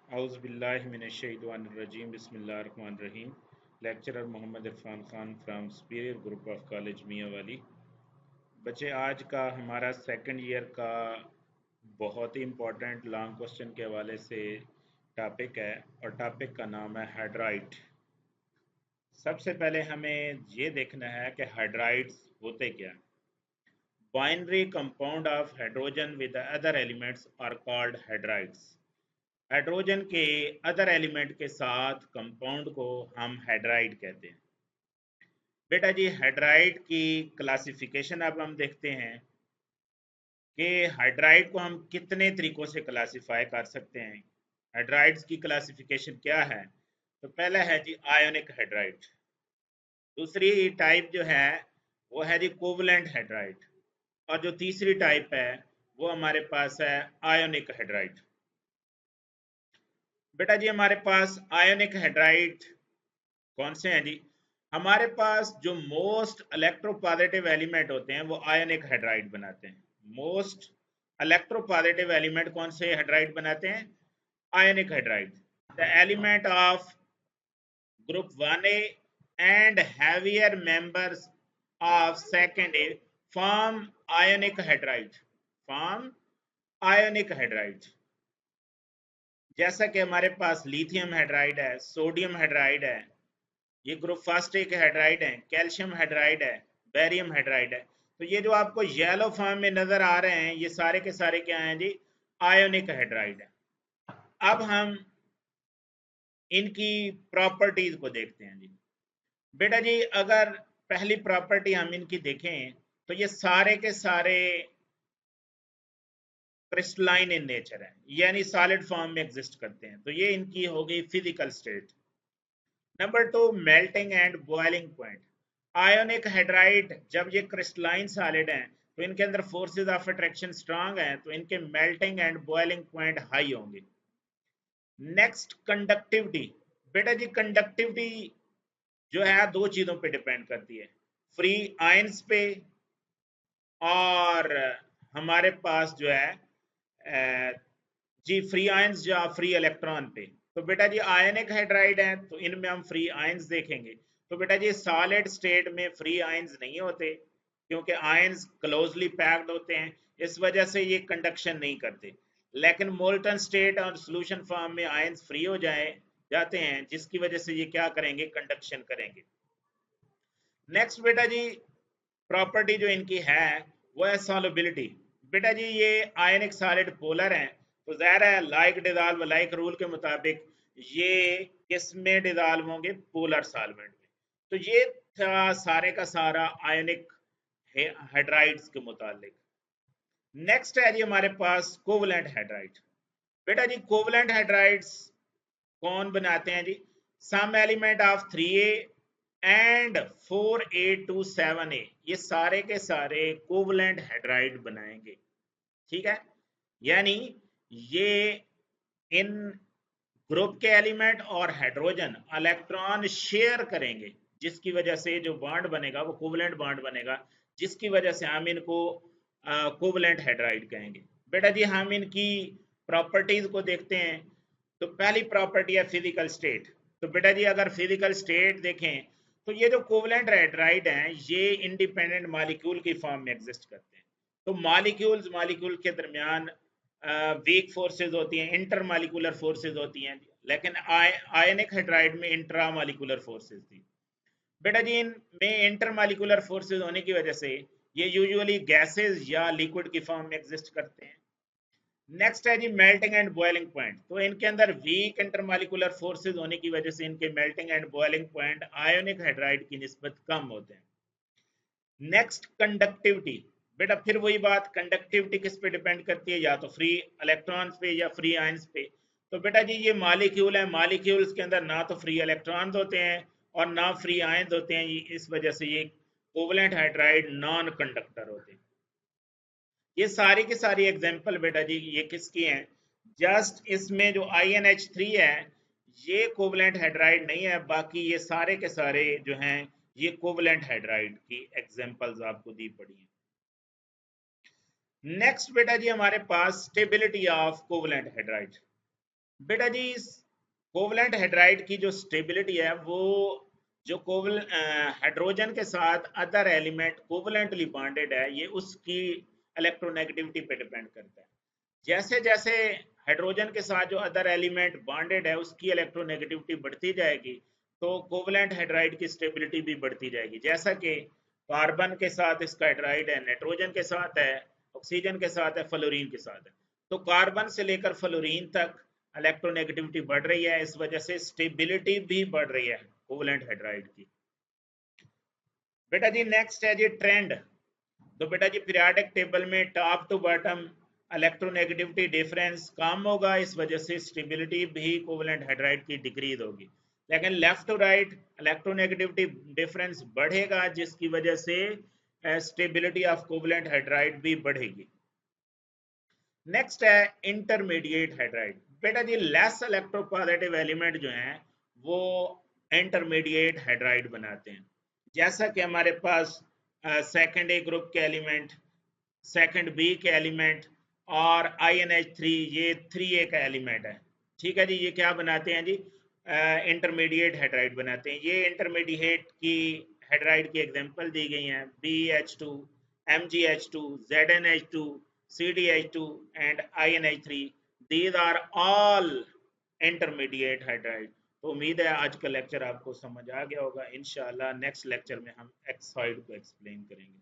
Auzubillahiminash-shaytanir-rajim. Bismillahir-rahmanir-rahim. Lecturer Muhammad Irfan Khan from Superior Group of College Miawali. बच्चे आज का हमारा सेकंड ईयर का बहुत ही इम्पोर्टेंट लॉन्ग क्वेश्चन के हवाले से टॉपिक है और टॉपिक का नाम है हाइड्राइड। सबसे पहले हमें ये देखना है कि हाइड्राइड्स होते क्या। Binary compound of hydrogen with other elements are called hydrides. Hydrogen के अदर एलिमेंट के साथ कंपाउंड को हम हाइड्राइड कहते हैं। बेटा जी हाइड्राइड की क्लासिफिकेशन अब हम देखते हैं कि हाइड्राइड को हम कितने तरीकों से क्लासिफाई कर सकते हैं। हाइड्राइड्स की क्लासिफिकेशन क्या है? तो पहला है जी आयोनिक हाइड्राइड। दूसरी टाइप जो है वो है जी कोवलेंट हाइड्राइड। और जो तीसरी टाइप है वो हमारे पास है आयोनिक हाइड्राइड। बेटा जी हमारे पास आयोनिक हाइड्राइड कौन से हैं जी? हमारे पास जो मोस्ट इलेक्ट्रोपॉजिटिव एलिमेंट होते हैं वो आयोनिक हाइड्राइड बनाते हैं। मोस्ट इलेक्ट्रोपॉजिटिव एलिमेंट कौन से हाइड्राइड बनाते हैं? Ionic hydride. The element of group 1a and heavier members of second A form ionic hydride। form ionic hydride। जैसा कि हमारे पास लिथियम हाइड्राइड है, सोडियम हाइड्राइड है, ये ग्रुप फर्स्ट ए के हाइड्राइड है, कैल्शियम हाइड्राइड है, बेरियम हाइड्राइड है। तो ये जो आपको येलो फॉर्म में नजर आ रहे हैं ये सारे के सारे क्या हैं जी? आयोनिक हाइड्राइड है। अब हम इनकी प्रॉपर्टीज को देखते हैं जी। बेटा जी अगर पहली प्रॉपर्टी हम इनकी देखें तो ये सारे के सारे क्रिस्टलाइन इन नेचर है, यानी सॉलिड फॉर्म में एग्जिस्ट करते हैं। तो ये इनकी हो गई physical state. Number 2 melting and boiling point. Ionic hydride जब ये क्रिस्टलाइन सॉलिड हैं तो इनके अंदर फोर्सेस ऑफ अट्रैक्शन स्ट्रांग हैं, तो इनके melting and boiling point high होंगे। Next conductivity. बेटा जी कंडक्टिविटी जो है दो चीजों पे डिपेंड करती है, फ्री आयंस पे और हमारे पास जो है जी फ्री आयंस या फ्री इलेक्ट्रॉन पे। तो बेटा जी आयनिक हाइड्राइड है तो इनमें हम फ्री आयंस देखेंगे। तो बेटा जी सॉलिड स्टेट में फ्री आयंस नहीं होते क्योंकि आयंस क्लोजली पैक्ड होते हैं, इस वजह से ये कंडक्शन नहीं करते। लेकिन मोल्टन स्टेट और सोल्यूशन फॉर्म में आयंस फ्री हो जाते हैं, जिसकी वजह से ये क्या करेंगे? कंडक्शन करेंगे। नेक्स्ट बेटा जी प्रॉपर्टी जो इनकी है वो है सॉल्युबिलिटी। बेटा जी ये आयनिक सॉलिड पोलर हैं, तो ज़ाहिर है लाइक डिजॉल्व लाइक रूल के मुताबिक ये किस में डिजॉल्व होंगे? पोलर सॉल्वेंट में। तो ये था सारे का सारा आयनिक हाइड्राइड्स के मुतालिक। नेक्स्ट है जी हमारे पास कोवलेंट हाइड्राइड। बेटा जी कोवलेंट हाइड्राइड्स कौन बनाते हैं जी? Some element of 3a and 4a to 7a, ये सारे के सारे कोवलेंट हाइड्राइड बनाएंगे। ठीक है, यानी ये इन ग्रुप के एलिमेंट और हाइड्रोजन इलेक्ट्रॉन शेयर करेंगे, जिसकी वजह से जो बॉन्ड बनेगा वो कोवलेंट बॉन्ड बनेगा, जिसकी वजह से हम इनको कोवलेंट हाइड्राइड कहेंगे। बेटा जी हम इनकी प्रॉपर्टीज को देखते हैं। तो पहली प्रॉपर्टी है फिजिकल स्टेट। तो बेटा जी अगर फिजिकल स्टेट देखें तो ये जो कोवलेंट हाइड्राइड हैं ये इंडिपेंडेंट मॉलिक्यूल की फॉर्म में एग्जिस्ट करते हैं। तो मॉलिक्यूल्स मॉलिक्यूल के दरमियान वीक फोर्सेज होती हैं, इंटर मालिकुलर फोर्सेज होती हैं, लेकिन आयनिक हाइड्राइड में इंट्रा मालिकुलर फोर्सेज थी। बेटा जी इनमें इंटर मालिकुलर फोर्सेज होने की वजह से ये यूजुअली गैसेज या लिक्विड की फॉर्म में एग्जिस्ट करते हैं। नेक्स्ट है जी मेल्टिंग एंड बॉइलिंग पॉइंट। तो इनके अंदर वीक इंटरमालिकुलर फोर्सेज होने की वजह से इनके melting and boiling point ionic hydride की निस्बत कम होते हैं। Next conductivity. बेटा फिर वही बात, कंडक्टिविटी किस पे डिपेंड करती है? या तो फ्री इलेक्ट्रॉन्स पे या फ्री आयंस पे। तो बेटा जी ये मॉलिक्यूल है, मॉलिक्यूल्स के अंदर ना तो फ्री इलेक्ट्रॉन्स होते हैं और ना फ्री आयंस होते हैं, इस वजह से ये कोवलेंट हाइड्राइड नॉन कंडक्टर होते हैं। ये सारी की सारी एग्जांपल बेटा जी ये किसकी हैं? जस्ट इसमें जो INH3 है ये कोवलेंट हाइड्राइड नहीं है, बाकी ये सारे के सारे जो हैं ये कोवलेंट हाइड्राइड की एग्जांपल्स आपको दी पड़ी हैं। नेक्स्ट बेटा जी हमारे पास स्टेबिलिटी ऑफ कोवलेंट हाइड्राइड। बेटा जी कोवलेंट हाइड्राइड की जो स्टेबिलिटी है वो जो कोवल हाइड्रोजन के साथ अदर एलिमेंट कोवलेंटली बॉन्डेड है ये उसकी इलेक्ट्रोनेगेटिविटी पे डिपेंड करता है। जैसे जैसे हाइड्रोजन के साथ जो अदर एलिमेंट बॉन्डेड है उसकी इलेक्ट्रोनेगेटिविटी बढ़ती जाएगी तो कोवलेंट हाइड्राइड की स्टेबिलिटी भी बढ़ती जाएगी। जैसा कि कार्बन के साथ इसका हाइड्राइड है, नाइट्रोजन के साथ है, ऑक्सीजन के साथ है, फ्लोरीन के साथ है। तो कार्बन से लेकर फ्लोरीन तक इलेक्ट्रोनेगेटिविटी बढ़ रही है, इस वजह से स्टेबिलिटी भी बढ़ रही है कोवलेंट हाइड्राइड की। बेटा जी नेक्स्ट है जी ट्रेंड। तो बेटा जी पीरियोडिक टेबल में top to bottom electronegativity difference कम होगा, इस वजह से स्टेबिलिटी भी कोवलेंट हाइड्राइड की डिक्रीज होगी। लेकिन left to right electronegativity difference बढ़ेगा जिसकी वजह से स्टेबिलिटी ऑफ कोवलेंट हाइड्राइड भी बढ़ेगी। नेक्स्ट है इंटरमीडिएट हाइड्राइड। बेटा जी लेस इलेक्ट्रोपॉजिटिव एलिमेंट जो हैं वो इंटरमीडिएट हाइड्राइड बनाते हैं। जैसा कि हमारे पास सेकंड ए ग्रुप के एलिमेंट, सेकंड बी के एलिमेंट और INH3 ये 3A का एलिमेंट है। ठीक है जी, ये क्या बनाते हैं जी इंटरमीडिएट हाइड्राइड बनाते हैं। ये इंटरमीडिएट की हाइड्राइड की एग्जांपल दी गई हैं BH2, MgH2, ZnH2, CdH2 and INH3। These are all intermediate hydride. तो उम्मीद है आज का लेक्चर आपको समझ आ गया होगा। इंशाल्लाह नेक्स्ट लेक्चर में हम एक्साइड को एक्सप्लेन करेंगे।